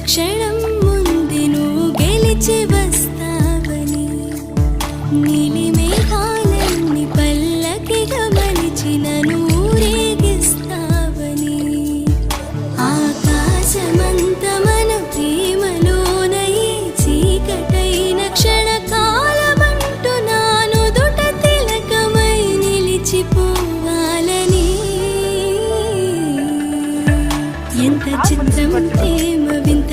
క్షణం ముందు నువ్వు గెలిచి వస్తావని నీలి మేఘాలన్నీ పల్లకిగా మలిచిన ఊరేగిస్తావని ఆకాశమంత మన ప్రేమలోనయే చీకటైన క్షణకాలమంటూ నాను దుట తిలకమై నిలిచిపోవాలని ఎంత చిత్రం ప్రేమ వింత